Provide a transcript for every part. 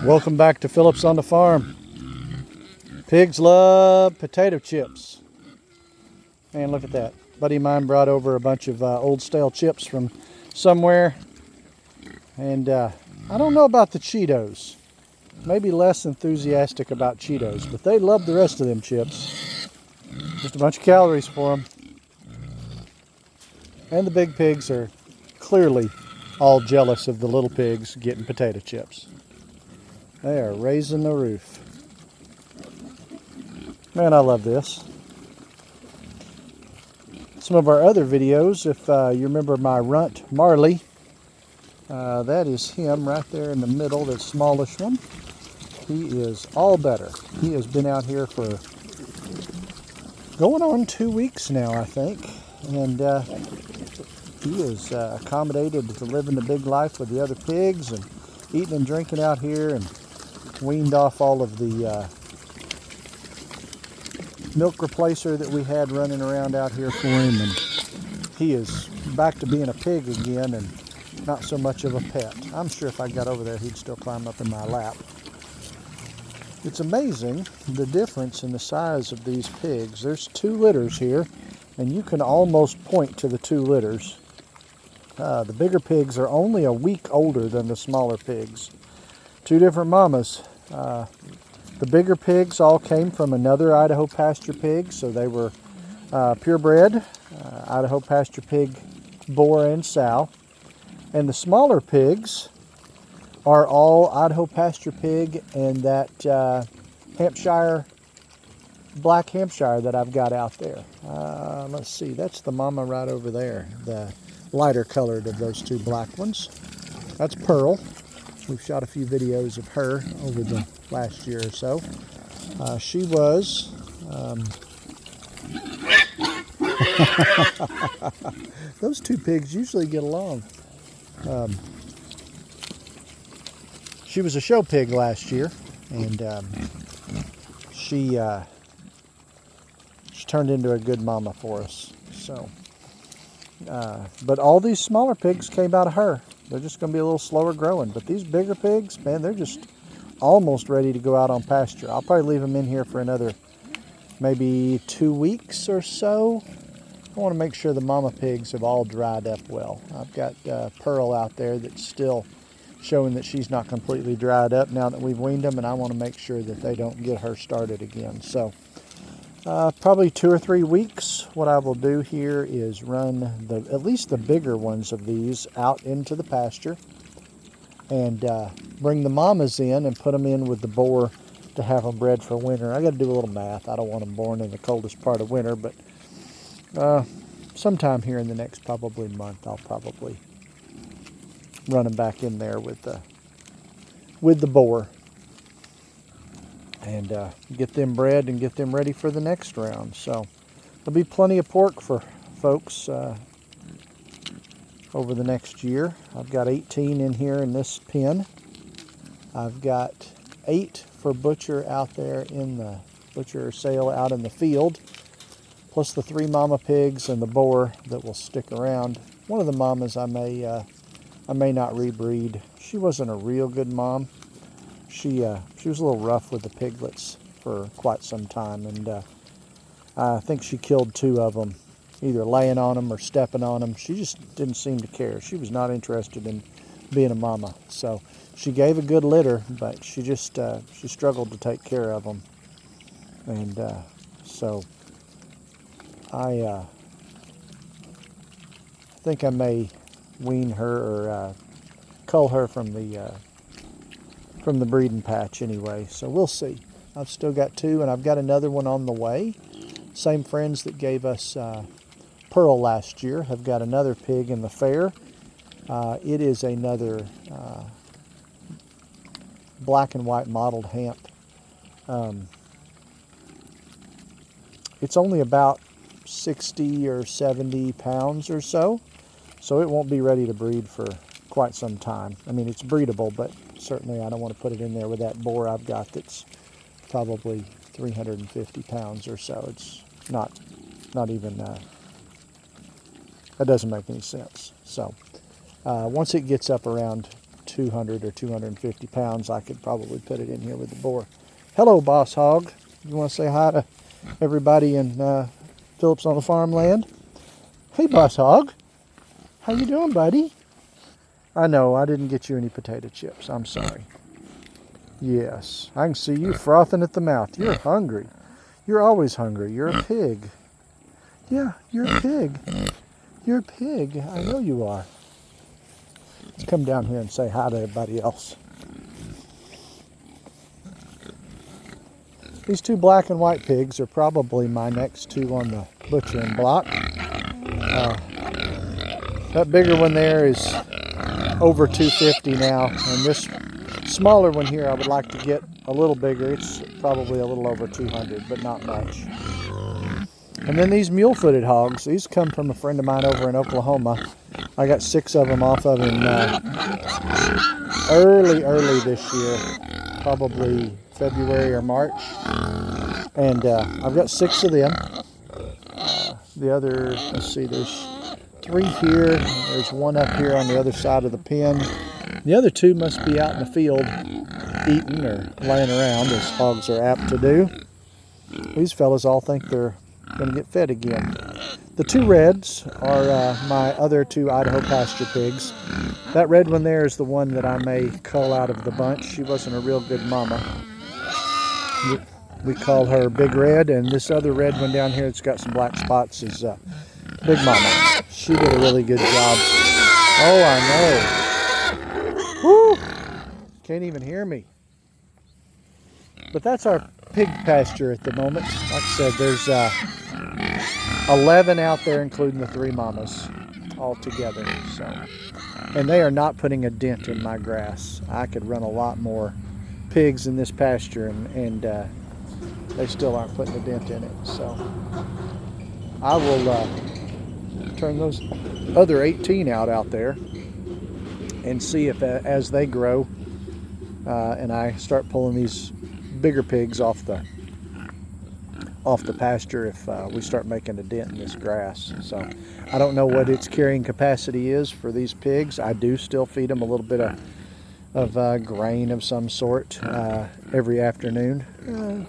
Welcome back to Phillips on the Farm. Pigs love potato chips. Man, look at that. A buddy of mine brought over a bunch of old stale chips from somewhere. And I don't know about the Cheetos. Maybe less enthusiastic about Cheetos, but they love the rest of them chips. Just a bunch of calories for them. And the big pigs are clearly all jealous of the little pigs getting potato chips. They are raising the roof. Man, I love this. Some of our other videos, if you remember my runt, Marley, that is him right there in the middle, that smallish one. He is all better. He has been out here for going on 2 weeks now, I think. And he is accommodated to living the big life with the other pigs and eating and drinking out here, and weaned off all of the milk replacer that we had running around out here for him, and he is back to being a pig again and not so much of a pet. I'm sure if I got over there he'd still climb up in my lap. It's amazing the difference in the size of these pigs. There's 2 litters here, and you can almost point to the 2 litters. The bigger pigs are only a week older than the smaller pigs. 2 different mamas. The bigger pigs all came from another Idaho pasture pig, so they were purebred, Idaho pasture pig boar and sow. And the smaller pigs are all Idaho pasture pig and that Hampshire, black Hampshire that I've got out there. Let's see, that's the mama right over there, the lighter colored of those 2 black ones. That's Pearl. We've shot a few videos of her over the last year or so. She was those 2 pigs usually get along. She was a show pig last year, and she turned into a good mama for us. So, but all these smaller pigs came out of her. They're just going to be a little slower growing. But these bigger pigs, man, they're just almost ready to go out on pasture. I'll probably leave them in here for another maybe 2 weeks or so. I want to make sure the mama pigs have all dried up well. I've got Pearl out there that's still showing that she's not completely dried up now that we've weaned them, and I want to make sure that they don't get her started again. So probably 2 or 3 weeks. What I will do here is run at least the bigger ones of these out into the pasture, and bring the mamas in and put them in with the boar to have them bred for winter. I got to do a little math. I don't want them born in the coldest part of winter, but sometime here in the next probably month, I'll probably run them back in there with the boar, and get them bred and get them ready for the next round. So there'll be plenty of pork for folks over the next year. I've got 18 in here in this pen. I've got 8 for butcher out there in the butcher sale out in the field, plus the 3 mama pigs and the boar that will stick around. One of the mamas I may not rebreed. She wasn't a real good mom. She was a little rough with the piglets for quite some time, and I think she killed 2 of them, either laying on them or stepping on them. She just didn't seem to care. She was not interested in being a mama. So she gave a good litter, but she just she struggled to take care of them, and so I think I may wean her or cull her from the breeding patch anyway. So we'll see. I've still got 2, and I've got another one on the way. Same friends that gave us Pearl last year have got another pig in the fair. It is another black and white mottled hamp. It's only about 60 or 70 pounds or so, so it won't be ready to breed for quite some time. I mean, it's breedable, but certainly I don't want to put it in there with that boar I've got that's probably 350 pounds or so. It's not even, that doesn't make any sense. So once it gets up around 200 or 250 pounds, I could probably put it in here with the boar. Hello, Boss Hog. You want to say hi to everybody in Phillips on the Farmland? Hey, Boss Hog. How you doing, buddy? I know, I didn't get you any potato chips. I'm sorry. Yes, I can see you frothing at the mouth. You're hungry. You're always hungry. You're a pig. Yeah, you're a pig. You're a pig. I know you are. Let's come down here and say hi to everybody else. These two black and white pigs are probably my next two on the butchering block. That bigger one there is over 250 now, and this smaller one here I would like to get a little bigger. It's probably a little over 200, but not much. And then these mule-footed hogs, these come from a friend of mine over in Oklahoma. I got 6 of them off of him early this year, probably February or March. And I've got 6 of them. The other, let's see, there's 3 here. There's 1 up here on the other side of the pen. The other 2 must be out in the field eating or laying around, as hogs are apt to do. These fellas all think they're going to get fed again. The 2 reds are my other 2 Idaho pasture pigs. That red one there is the one that I may cull out of the bunch. She wasn't a real good mama. We call her Big Red, and this other red one down here that's got some black spots is Big Mama. She did a really good job. Oh, I know. Woo! Can't even hear me. But that's our pig pasture at the moment. Like I said, there's 11 out there, including the 3 mamas all together. So, and they are not putting a dent in my grass. I could run a lot more pigs in this pasture, and they still aren't putting a dent in it. So I will turn those other 18 out there and see if as they grow and I start pulling these bigger pigs off the pasture, if we start making a dent in this grass. So I don't know what its carrying capacity is for these pigs. I do still feed them a little bit of grain of some sort every afternoon.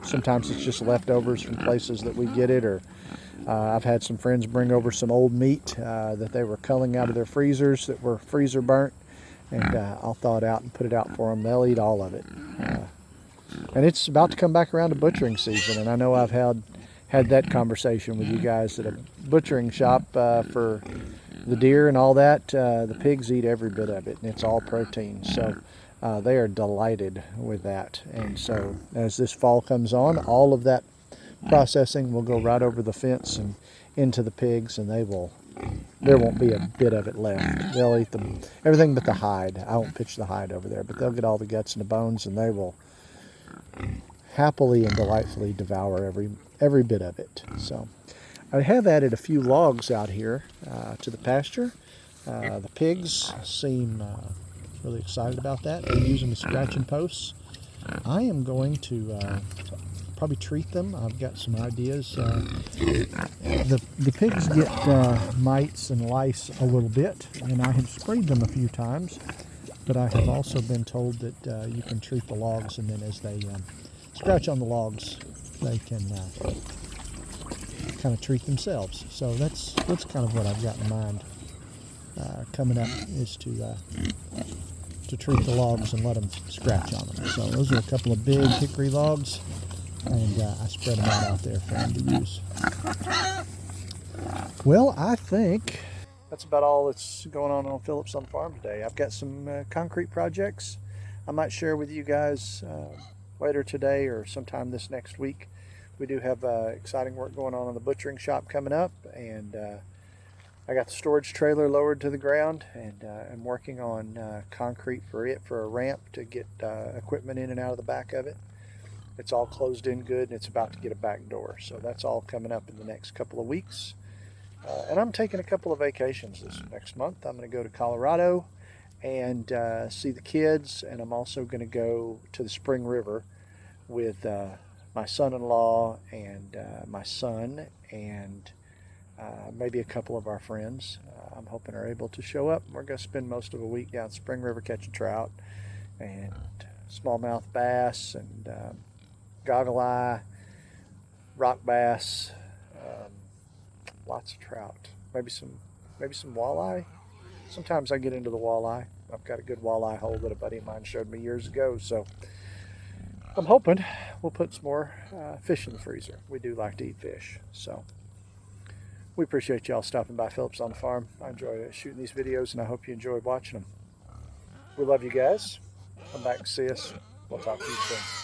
Sometimes it's just leftovers from places that we get it, or I've had some friends bring over some old meat that they were culling out of their freezers that were freezer burnt, and I'll thaw it out and put it out for them. They'll eat all of it. And it's about to come back around to butchering season, and I know I've had that conversation with you guys at a butchering shop for the deer and all that. The pigs eat every bit of it, and it's all protein. So they are delighted with that. And so as this fall comes on, all of that processing will go right over the fence and into the pigs, and there won't be a bit of it left. They'll eat everything but the hide. I won't pitch the hide over there, but they'll get all the guts and the bones, and they will happily and delightfully devour every bit of it. So I have added a few logs out here to the pasture. The pigs seem really excited about that. They're using the scratching posts. I am going to probably treat them. I've got some ideas. The pigs get mites and lice a little bit, and I have sprayed them a few times, but I have also been told that you can treat the logs, and then as they scratch on the logs, they can kind of treat themselves. So that's kind of what I've got in mind coming up, is to treat the logs and let them scratch on them. So those are a couple of big hickory logs, and I spread them out there for them to use. Well, I think that's about all that's going on Phillips on the Farm today. I've got some concrete projects I might share with you guys later today or sometime this next week. We do have exciting work going on the butchering shop coming up, and I got the storage trailer lowered to the ground, and I'm working on concrete for a ramp to get equipment in and out of the back of it. It's all closed in good, and it's about to get a back door. So that's all coming up in the next couple of weeks. And I'm taking a couple of vacations this next month. I'm going to go to Colorado and see the kids, and I'm also going to go to the Spring River with my son-in-law and my son and maybe a couple of our friends. I'm hoping are able to show up. We're going to spend most of a week down Spring River catching trout and smallmouth bass and goggle eye, rock bass, lots of trout. Maybe some walleye. Sometimes I get into the walleye. I've got a good walleye hole that a buddy of mine showed me years ago. So I'm hoping we'll put some more fish in the freezer. We do like to eat fish. So we appreciate y'all stopping by Phillips on the Farm. I enjoy shooting these videos, and I hope you enjoyed watching them. We love you guys. Come back and see us. We'll talk to you soon.